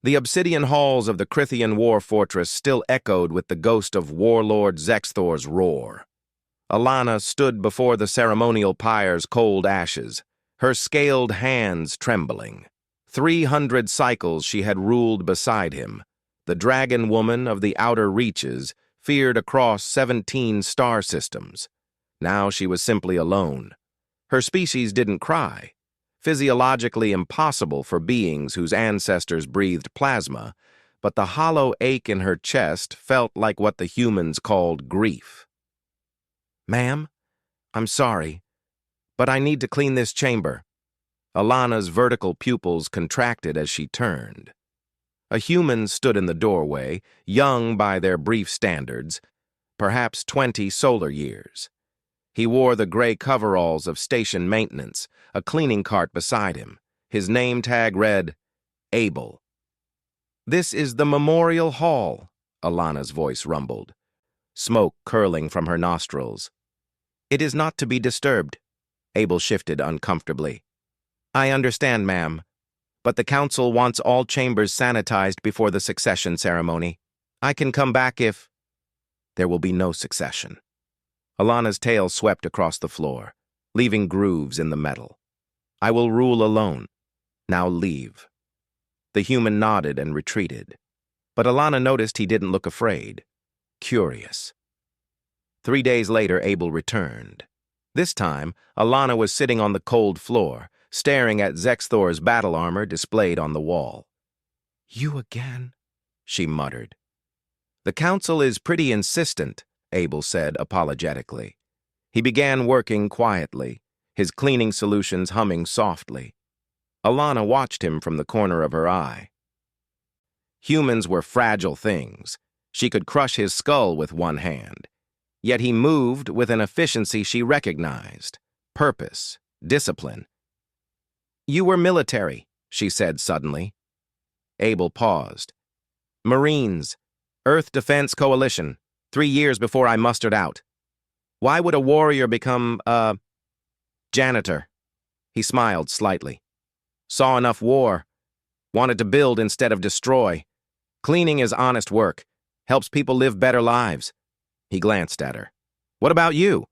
The obsidian halls of the Crithian war fortress still echoed with the ghost of Warlord Zexthor's roar. Alana stood before the ceremonial pyre's cold ashes, her scaled hands trembling. 300 cycles she had ruled beside him, the dragon woman of the outer reaches, feared across 17 star systems. Now she was simply alone. Her species didn't cry, physiologically impossible for beings whose ancestors breathed plasma, but the hollow ache in her chest felt like what the humans called grief. "Ma'am, I'm sorry, but I need to clean this chamber." Alana's vertical pupils contracted as she turned. A human stood in the doorway, young by their brief standards, perhaps 20 solar years. He wore the gray coveralls of station maintenance, a cleaning cart beside him. His name tag read, Abel. "This is the Memorial Hall," Alana's voice rumbled, smoke curling from her nostrils. "It is not to be disturbed." Abel shifted uncomfortably. "I understand, ma'am, but the council wants all chambers sanitized before the succession ceremony. I can come back if—" "There will be no succession." Alana's tail swept across the floor, leaving grooves in the metal. "I will rule alone. Now leave." The human nodded and retreated, but Alana noticed he didn't look afraid, curious. 3 days later, Abel returned. This time, Alana was sitting on the cold floor, staring at Zexthor's battle armor displayed on the wall. "You again?" she muttered. "The council is pretty insistent," Abel said apologetically. He began working quietly, his cleaning solutions humming softly. Alana watched him from the corner of her eye. Humans were fragile things. She could crush his skull with one hand. Yet he moved with an efficiency she recognized. Purpose, discipline. "You were military," she said suddenly. Abel paused. "Marines, Earth Defense Coalition, 3 years before I mustered out. Why would a warrior become a janitor?" He smiled slightly. "Saw enough war. Wanted to build instead of destroy. Cleaning is honest work. Helps people live better lives." He glanced at her. "What about you?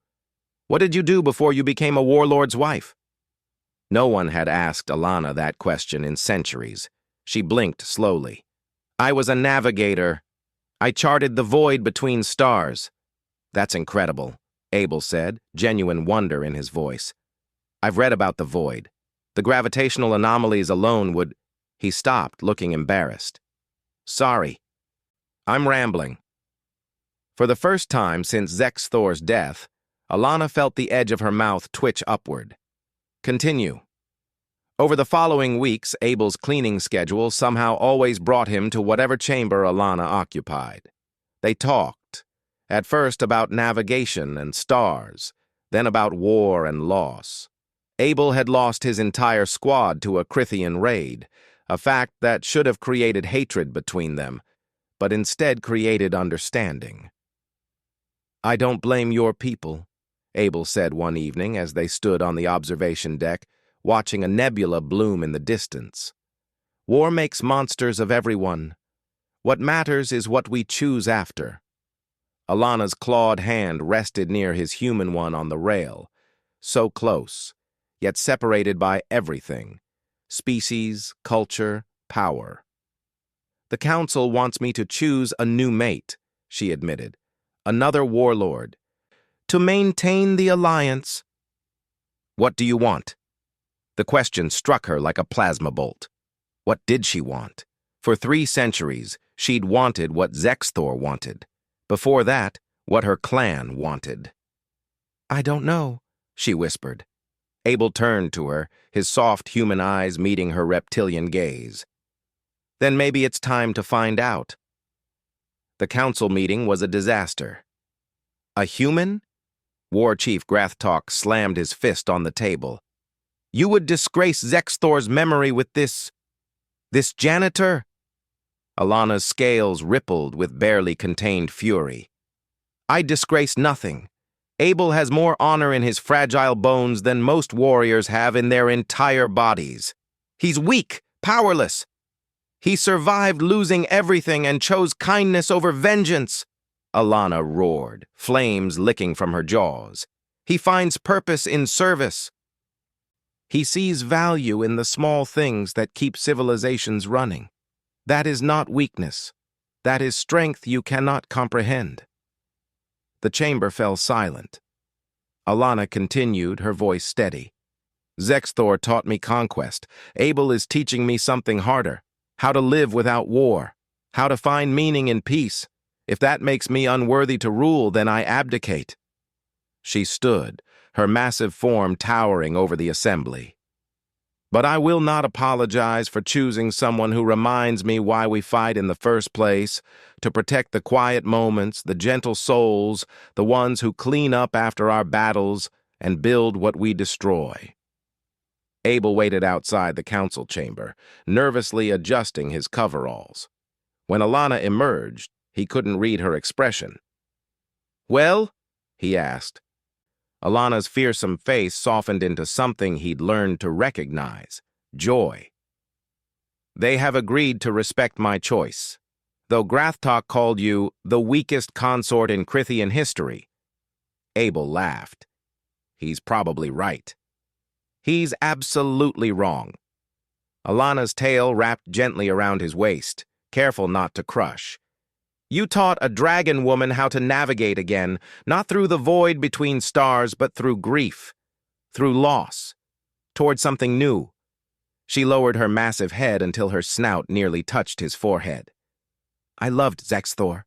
What did you do before you became a warlord's wife?" No one had asked Alana that question in centuries. She blinked slowly. "I was a navigator. I charted the void between stars." "That's incredible," Abel said, genuine wonder in his voice. "I've read about the void. The gravitational anomalies alone would—" He stopped, looking embarrassed. "Sorry. I'm rambling." For the first time since Zexthor's death, Alana felt the edge of her mouth twitch upward. "Continue." Over the following weeks, Abel's cleaning schedule somehow always brought him to whatever chamber Alana occupied. They talked, at first about navigation and stars, then about war and loss. Abel had lost his entire squad to a Crithian raid, a fact that should have created hatred between them, but instead created understanding. "I don't blame your people," Abel said one evening as they stood on the observation deck, watching a nebula bloom in the distance. "War makes monsters of everyone. What matters is what we choose after." Alana's clawed hand rested near his human one on the rail, so close, yet separated by everything: species, culture, power. "The council wants me to choose a new mate," she admitted. "Another warlord. To maintain the alliance." "What do you want?" The question struck her like a plasma bolt. What did she want? For 3 centuries, she'd wanted what Zexthor wanted. Before that, what her clan wanted. "I don't know," she whispered. Abel turned to her, his soft human eyes meeting her reptilian gaze. "Then maybe it's time to find out." The council meeting was a disaster. "A human?" War Chief Grathtalk slammed his fist on the table. "You would disgrace Zexthor's memory with this janitor?" Alana's scales rippled with barely contained fury. "I disgrace nothing. Abel has more honor in his fragile bones than most warriors have in their entire bodies. He's weak, powerless. He survived losing everything and chose kindness over vengeance. Alana roared, flames licking from her jaws. He finds purpose in service. He sees value in the small things that keep civilizations running. That is not weakness. That is strength you cannot comprehend. The chamber fell silent. Alana continued, her voice steady. Zexthor taught me conquest. Abel is teaching me something harder. How to live without war. How to find meaning in peace. If that makes me unworthy to rule, then I abdicate. She stood, her massive form towering over the assembly. But I will not apologize for choosing someone who reminds me why we fight in the first place, to protect the quiet moments, the gentle souls, the ones who clean up after our battles and build what we destroy. Abel waited outside the council chamber, nervously adjusting his coveralls. When Alana emerged, he couldn't read her expression. "Well?" he asked. Alana's fearsome face softened into something he'd learned to recognize: joy. "They have agreed to respect my choice, though Grathtok called you the weakest consort in Crithian history." Abel laughed. "He's probably right." "He's absolutely wrong." Alana's tail wrapped gently around his waist, careful not to crush. "You taught a dragon woman how to navigate again, not through the void between stars, but through grief, through loss, toward something new." She lowered her massive head until her snout nearly touched his forehead. "I loved Zexthor,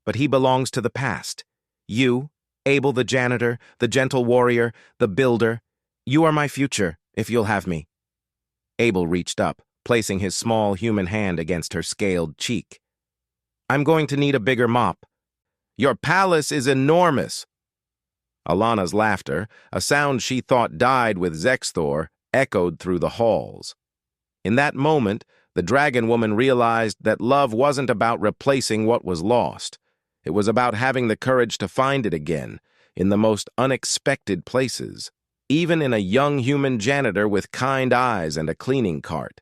but he belongs to the past. You, Abel the janitor, the gentle warrior, the builder, you are my future, if you'll have me." Abel reached up, placing his small human hand against her scaled cheek. "I'm going to need a bigger mop." "Your palace is enormous." Alana's laughter, a sound she thought died with Zexthor, echoed through the halls. In that moment, the dragon woman realized that love wasn't about replacing what was lost. It was about having the courage to find it again, in the most unexpected places, even in a young human janitor with kind eyes and a cleaning cart.